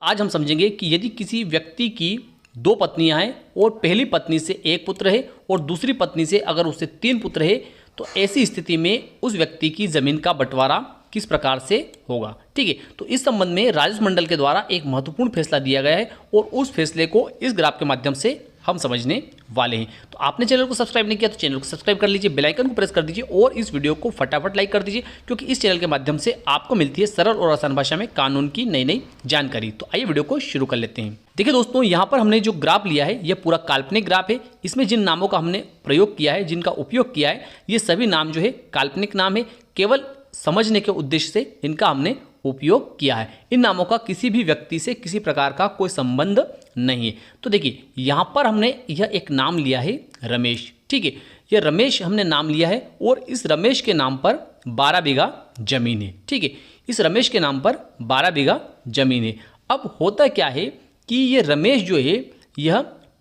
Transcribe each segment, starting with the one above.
आज हम समझेंगे कि यदि किसी व्यक्ति की दो पत्नियां हैं और पहली पत्नी से एक पुत्र है और दूसरी पत्नी से अगर उससे तीन पुत्र है तो ऐसी स्थिति में उस व्यक्ति की जमीन का बंटवारा किस प्रकार से होगा। ठीक है, तो इस संबंध में राजस्व मंडल के द्वारा एक महत्वपूर्ण फैसला दिया गया है और उस फैसले को इस ग्राफ के माध्यम से हम समझने वाले हैं। तो आपने चैनल को सब्सक्राइब नहीं किया तो चैनल को सब्सक्राइब कर लीजिए, बेल आइकन को प्रेस कर दीजिए और इस वीडियो को फटाफट लाइक कर दीजिए, क्योंकि इस चैनल के माध्यम से आपको मिलती है सरल और आसान भाषा में कानून की नई नई जानकारी। तो आइए वीडियो को शुरू कर लेते हैं। देखिए दोस्तों, यहाँ पर हमने जो ग्राफ लिया है यह पूरा काल्पनिक ग्राफ है। इसमें जिन नामों का हमने प्रयोग किया है, जिनका उपयोग किया है, ये सभी नाम जो है काल्पनिक नाम है। केवल समझने के उद्देश्य से इनका हमने उपयोग किया है। इन नामों का किसी भी व्यक्ति से किसी प्रकार का कोई संबंध नहीं है। तो देखिए यहाँ पर हमने यह एक नाम लिया है रमेश। ठीक है, यह रमेश हमने नाम लिया है और इस रमेश के नाम पर 12 बीघा जमीन है। ठीक है, इस रमेश के नाम पर 12 बीघा जमीन है। अब होता क्या है कि ये रमेश जो है यह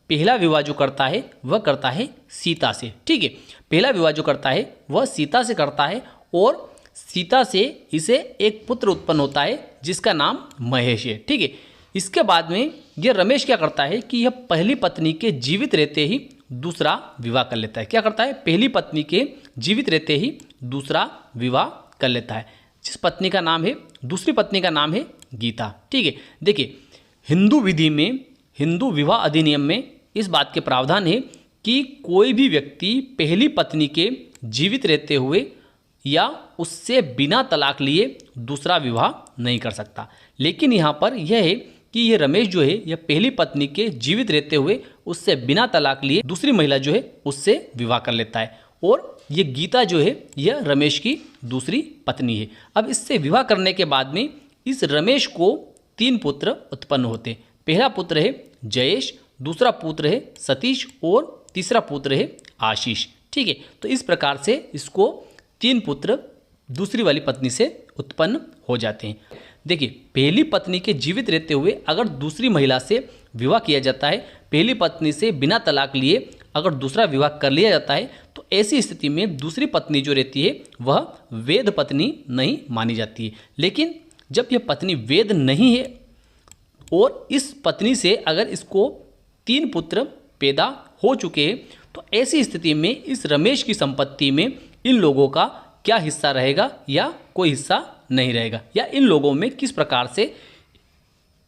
पहला विवाह जो करता है वह करता है सीता से। ठीक है, पहला विवाह जो करता है वह सीता से करता है और सीता से इसे एक पुत्र उत्पन्न होता है जिसका नाम महेश है। ठीक है, इसके बाद में यह रमेश क्या करता है कि यह पहली पत्नी के जीवित रहते ही दूसरा विवाह कर लेता है। क्या करता है? पहली पत्नी के जीवित रहते ही दूसरा विवाह कर लेता है, जिस पत्नी का नाम है, दूसरी पत्नी का नाम है गीता। ठीक है, देखिए हिंदू विधि में, हिंदू विवाह अधिनियम में इस बात के प्रावधान है कि कोई भी व्यक्ति पहली पत्नी के जीवित रहते हुए या उससे बिना तलाक लिए दूसरा विवाह नहीं कर सकता। लेकिन यहाँ पर यह है कि यह रमेश जो है यह पहली पत्नी के जीवित रहते हुए उससे बिना तलाक लिए दूसरी महिला जो है उससे विवाह कर लेता है और ये गीता जो है यह रमेश की दूसरी पत्नी है। अब इससे विवाह करने के बाद में इस रमेश को 3 पुत्र उत्पन्न होते। पहला पुत्र है जयेश, दूसरा पुत्र है सतीश और तीसरा पुत्र है आशीष। ठीक है, तो इस प्रकार से इसको 3 पुत्र दूसरी वाली पत्नी से उत्पन्न हो जाते हैं। देखिए पहली पत्नी के जीवित रहते हुए अगर दूसरी महिला से विवाह किया जाता है, पहली पत्नी से बिना तलाक लिए अगर दूसरा विवाह कर लिया जाता है, तो ऐसी स्थिति में दूसरी पत्नी जो रहती है वह वैध पत्नी नहीं मानी जाती है। लेकिन जब यह पत्नी वैध नहीं है और इस पत्नी से अगर इसको 3 पुत्र पैदा हो चुके हैं, तो ऐसी स्थिति में इस रमेश की संपत्ति में इन लोगों का क्या हिस्सा रहेगा या कोई हिस्सा नहीं रहेगा, या इन लोगों में किस प्रकार से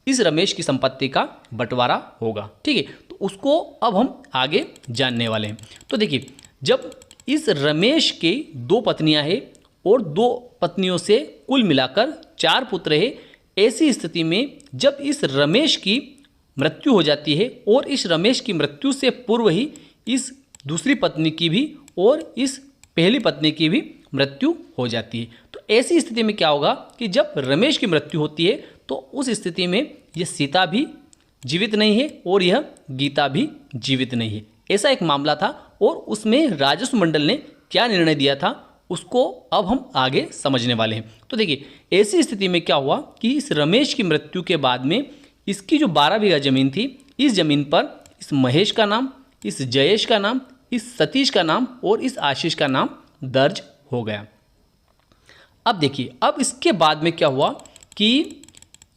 इस रमेश की संपत्ति का बंटवारा होगा। ठीक है, तो उसको अब हम आगे जानने वाले हैं। तो देखिए जब इस रमेश के 2 पत्नियां हैं और 2 पत्नियों से कुल मिलाकर 4 पुत्र हैं, ऐसी स्थिति में जब इस रमेश की मृत्यु हो जाती है और इस रमेश की मृत्यु से पूर्व ही इस दूसरी पत्नी की भी और इस पहली पत्नी की भी मृत्यु हो जाती है, तो ऐसी स्थिति में क्या होगा कि जब रमेश की मृत्यु होती है तो उस स्थिति में यह सीता भी जीवित नहीं है और यह गीता भी जीवित नहीं है। ऐसा एक मामला था और उसमें राजस्व मंडल ने क्या निर्णय दिया था उसको अब हम आगे समझने वाले हैं। तो देखिए ऐसी स्थिति में क्या हुआ कि इस रमेश की मृत्यु के बाद में इसकी जो 12 बीघा जमीन थी, इस जमीन पर इस महेश का नाम, इस जयेश का नाम, इस सतीश का नाम और इस आशीष का नाम दर्ज हो गया। अब देखिए अब इसके बाद में क्या हुआ कि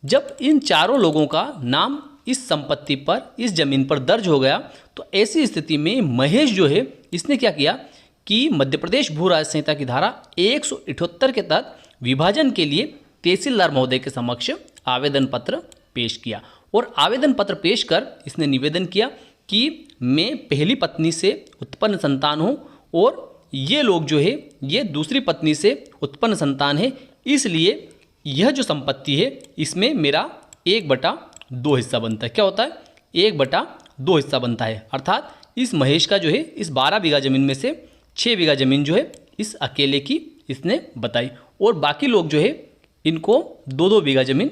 जब इन चारों लोगों का नाम इस संपत्ति पर, इस जमीन पर दर्ज हो गया, तो ऐसी स्थिति में महेश जो है इसने क्या किया कि मध्य प्रदेश भू राज्य संहिता की धारा 178 के तहत विभाजन के लिए तहसीलदार महोदय के समक्ष आवेदन पत्र पेश किया और आवेदन पत्र पेश कर इसने निवेदन किया कि मैं पहली पत्नी से उत्पन्न संतान हूँ और ये लोग जो है ये दूसरी पत्नी से उत्पन्न संतान है, इसलिए यह जो संपत्ति है इसमें मेरा 1/2 हिस्सा बनता है। क्या होता है? 1/2 हिस्सा बनता है। अर्थात इस महेश का जो है इस 12 बीघा ज़मीन में से 6 बीघा ज़मीन जो है इस अकेले की इसने बताई और बाकी लोग जो है इनको 2-2 बीघा ज़मीन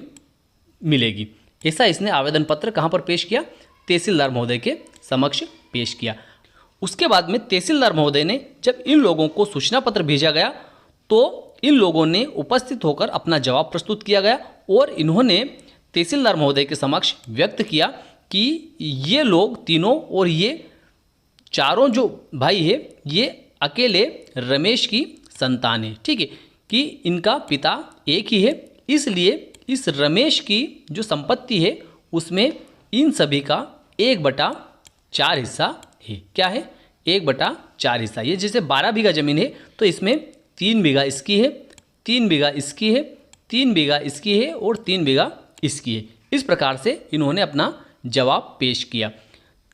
मिलेगी। ऐसा इसने आवेदन पत्र कहाँ पर पेश किया? तहसीलदार महोदय के समक्ष पेश किया। उसके बाद में तहसीलदार महोदय ने जब इन लोगों को सूचना पत्र भेजा गया तो इन लोगों ने उपस्थित होकर अपना जवाब प्रस्तुत किया गया और इन्होंने तहसीलदार महोदय के समक्ष व्यक्त किया कि ये लोग तीनों और ये चारों जो भाई है ये अकेले रमेश की संतान है। ठीक है, कि इनका पिता एक ही है, इसलिए इस रमेश की जो संपत्ति है उसमें इन सभी का 1/4 हिस्सा है। क्या है? 1/4 हिस्सा। ये जैसे 12 बीघा ज़मीन है तो इसमें 3 बीघा इसकी है, 3 बीघा इसकी है, 3 बीघा इसकी है और 3 बीघा इसकी है। इस प्रकार से इन्होंने अपना जवाब पेश किया।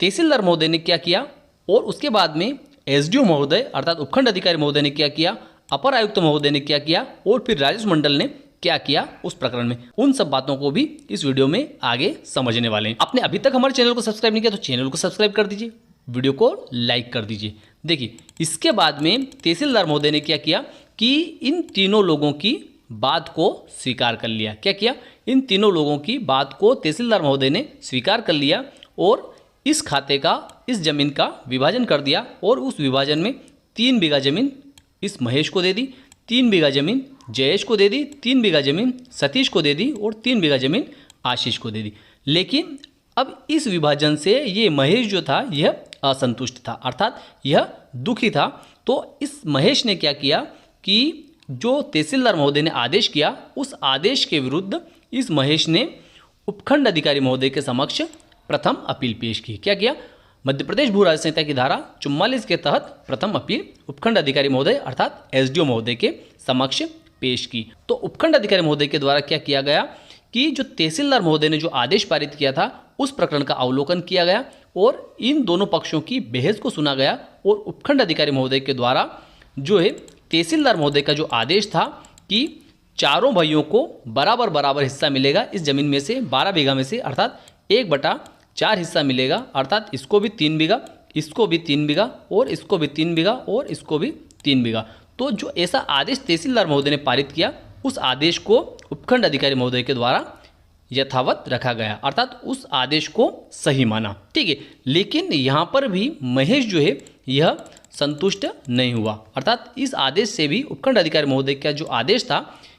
तहसीलदार महोदय ने क्या किया और उसके बाद में एसडीओ महोदय अर्थात उपखंड अधिकारी महोदय ने क्या किया, अपर आयुक्त महोदय ने क्या किया और फिर राजस्व मंडल ने क्या किया उस प्रकरण में, उन सब बातों को भी इस वीडियो में आगे समझने वाले हैं। आपने अभी तक हमारे चैनल को सब्सक्राइब नहीं किया तो चैनल को सब्सक्राइब कर दीजिए, वीडियो को लाइक कर दीजिए। देखिए इसके बाद में तहसीलदार महोदय ने क्या किया कि इन तीनों लोगों की बात को स्वीकार कर लिया। क्या किया? इन तीनों लोगों की बात को तहसीलदार महोदय ने स्वीकार कर लिया और इस खाते का, इस जमीन का विभाजन कर दिया और उस विभाजन में 3 बीघा जमीन इस महेश को दे दी, 3 बीघा जमीन जयेश को दे दी, 3 बीघा जमीन सतीश को दे दी और 3 बीघा जमीन आशीष को दे दी। लेकिन अब इस विभाजन से ये महेश जो था यह असंतुष्ट था, अर्थात यह दुखी था। तो इस महेश ने क्या किया कि जो तहसीलदार महोदय ने आदेश किया उस आदेश के विरुद्ध इस महेश ने उपखंड अधिकारी महोदय के समक्ष प्रथम अपील पेश की। क्या किया? मध्य प्रदेश भू राज्य संहिता की धारा 44 के तहत प्रथम अपील उपखंड अधिकारी महोदय अर्थात एसडीओ महोदय के समक्ष पेश की। तो उपखंड अधिकारी महोदय के द्वारा क्या किया गया कि जो तहसीलदार महोदय ने जो आदेश पारित किया था उस प्रकरण का अवलोकन किया गया और इन दोनों पक्षों की बहस को सुना गया और उपखंड अधिकारी महोदय के द्वारा जो है तहसीलदार महोदय का जो आदेश था कि चारों भाइयों को बराबर बराबर हिस्सा मिलेगा इस जमीन में से, 12 बीघा में से, अर्थात 1/4 हिस्सा मिलेगा, अर्थात इसको भी 3 बीघा, इसको भी 3 बीघा और इसको भी 3 बीघा और इसको भी 3 बीघा। तो जो ऐसा आदेश तहसीलदार महोदय ने पारित किया उस आदेश को उपखंड अधिकारी महोदय के द्वारा यथावत रखा गया, अर्थात उस आदेश को सही माना। ठीक है, लेकिन यहाँ पर भी महेश जो है यह संतुष्ट नहीं हुआ, अर्थात इस आदेश से भी उपखंड अधिकारी महोदय का जो आदेश था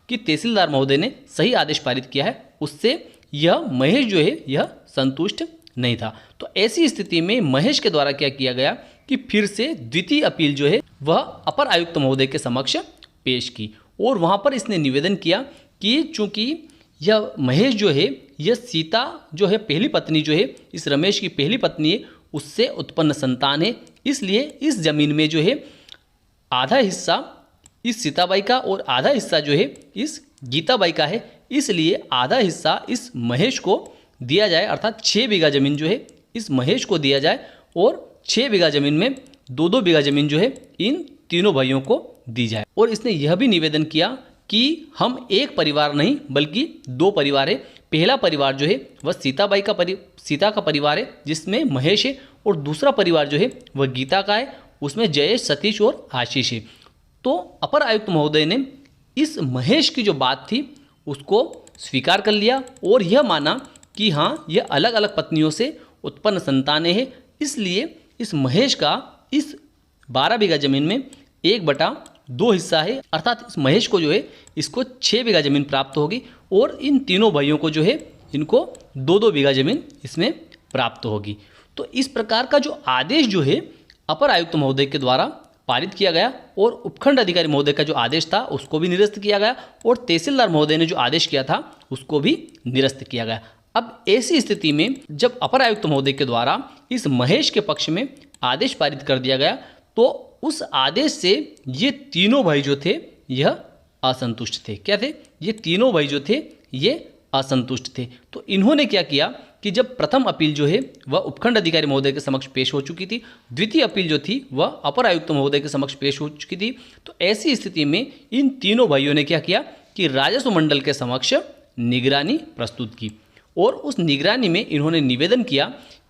कि तहसीलदार महोदय ने सही आदेश पारित किया है उससे यह महेश जो है यह संतुष्ट नहीं था। तो ऐसी स्थिति में महेश के द्वारा क्या किया गया कि फिर से द्वितीय अपील जो है वह अपर आयुक्त महोदय के समक्ष पेश की और वहाँ पर इसने निवेदन किया कि चूंकि यह महेश जो है यह सीता जो है पहली पत्नी जो है इस रमेश की पहली पत्नी है उससे उत्पन्न संतान है, इसलिए इस जमीन में जो है आधा हिस्सा इस सीताबाई का और आधा हिस्सा जो है इस गीताबाई का है, इसलिए आधा हिस्सा इस महेश को दिया जाए, अर्थात 6 बीघा जमीन जो है इस महेश को दिया जाए और 6 बीघा जमीन में 2-2 बीघा जमीन जो है इन तीनों भाइयों को दी जाए। और इसने यह भी निवेदन किया कि हम एक परिवार नहीं बल्कि 2 परिवार है। पहला परिवार जो है वह सीता का परिवार है जिसमें महेश है और दूसरा परिवार जो है वह गीता का है, उसमें जयेश, सतीश और आशीष है। तो अपर आयुक्त महोदय ने इस महेश की जो बात थी उसको स्वीकार कर लिया और यह माना कि हाँ यह अलग अलग पत्नियों से उत्पन्न संतानें हैं, इसलिए इस महेश का इस 12 बीघा जमीन में 1/2 हिस्सा है, अर्थात इस महेश को जो है इसको 6 बीघा जमीन प्राप्त होगी और इन तीनों भाइयों को जो है इनको 2-2 बीघा जमीन इसमें प्राप्त होगी। तो इस प्रकार का जो आदेश जो है अपर आयुक्त महोदय के द्वारा पारित किया गया और उपखंड अधिकारी महोदय का जो आदेश था उसको भी निरस्त किया गया और तहसीलदार महोदय ने जो आदेश किया था उसको भी निरस्त किया गया। अब ऐसी स्थिति में जब अपर आयुक्त महोदय के द्वारा इस महेश के पक्ष में आदेश पारित कर दिया गया तो उस आदेश से ये तीनों भाई जो थे यह असंतुष्ट थे। क्या थे? ये तीनों भाई जो थे ये असंतुष्ट थे। तो इन्होंने क्या किया कि जब प्रथम अपील जो है वह उपखंड अधिकारी महोदय के समक्ष पेश हो चुकी थी, द्वितीय अपील जो थी वह अपर आयुक्त महोदय के समक्ष पेश हो चुकी थी, तो ऐसी स्थिति में इन तीनों भाइयों ने क्या किया कि राजस्व मंडल के समक्ष निगरानी प्रस्तुत की और उस निगरानी में इन्होंने निवेदन किया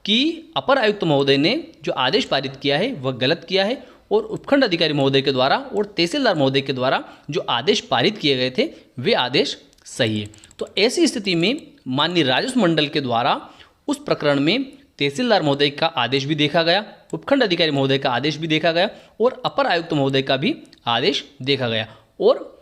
कि अपर आयुक्त महोदय ने जो आदेश पारित किया है वह गलत किया है और उपखंड अधिकारी महोदय के द्वारा और तहसीलदार महोदय के द्वारा जो आदेश पारित किए गए थे वे आदेश सही है। तो ऐसी स्थिति में माननीय राजस्व मंडल के द्वारा उस प्रकरण में तहसीलदार महोदय का आदेश भी देखा गया, उपखंड अधिकारी महोदय का आदेश भी देखा गया और अपर आयुक्त महोदय का भी आदेश देखा गया और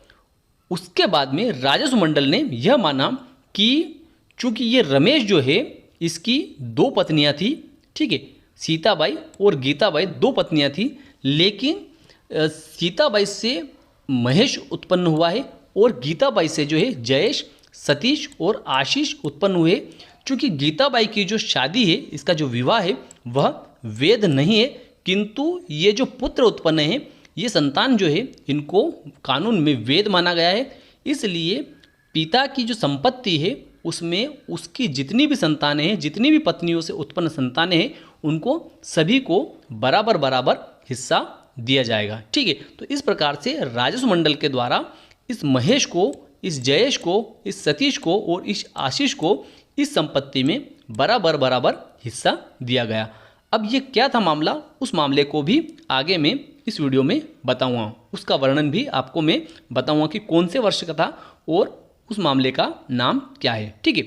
उसके बाद में राजस्व मंडल ने यह माना कि चूंकि ये रमेश जो है इसकी 2 पत्नियां थी, ठीक है, सीताबाई और गीताबाई 2 पत्नियां थी, लेकिन सीताबाई से महेश उत्पन्न हुआ है और गीताबाई से जो है जयेश सतीश और आशीष उत्पन्न हुए। चूँकि गीताबाई की जो शादी है, इसका जो विवाह है वह वैध नहीं है, किंतु ये जो पुत्र उत्पन्न है, ये संतान जो है इनको कानून में वैध माना गया है। इसलिए पिता की जो संपत्ति है उसमें उसकी जितनी भी संतानें हैं, जितनी भी पत्नियों से उत्पन्न संतानें हैं, उनको सभी को बराबर बराबर हिस्सा दिया जाएगा। ठीक है, तो इस प्रकार से राजस्व मंडल के द्वारा इस महेश को, इस जयेश को, इस सतीश को और इस आशीष को इस संपत्ति में बराबर बराबर हिस्सा दिया गया। अब ये क्या था मामला, उस मामले को भी आगे मैं इस वीडियो में बताऊंगा, उसका वर्णन भी आपको मैं बताऊंगा कि कौन से वर्ष का था और उस मामले का नाम क्या है। ठीक है,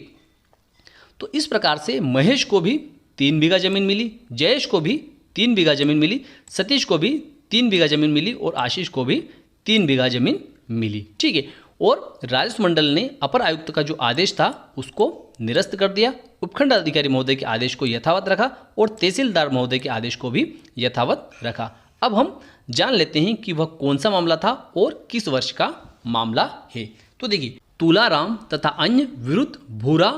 तो इस प्रकार से महेश को भी 3 बीघा जमीन मिली, जयेश को भी 3 बीघा जमीन मिली, सतीश को भी 3 बीघा जमीन मिली और आशीष को भी 3 बीघा जमीन मिली। ठीक है, और राजस्व मंडल ने अपर आयुक्त का जो आदेश था उसको निरस्त कर दिया, उपखंड अधिकारी महोदय के आदेश को यथावत रखा और तहसीलदार महोदय के आदेश को भी यथावत रखा। अब हम जान लेते हैं कि वह कौन सा मामला था और किस वर्ष का मामला है। तो देखिए, तुलाराम तथा अन्य विरुद्ध भूरा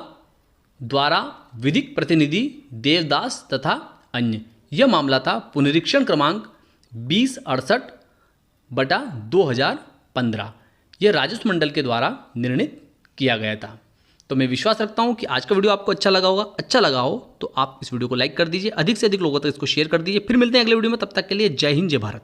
द्वारा विधिक प्रतिनिधि देवदास तथा अन्य, यह मामला था पुनरीक्षण क्रमांक 2068/2015। यह राजस्व मंडल के द्वारा निर्णित किया गया था। तो मैं विश्वास रखता हूं कि आज का वीडियो आपको अच्छा लगा होगा। अच्छा लगा हो तो आप इस वीडियो को लाइक कर दीजिए, अधिक से अधिक लोगों तक इसको शेयर कर दीजिए। फिर मिलते हैं अगले वीडियो में, तब तक के लिए जय हिंद, जय भारत।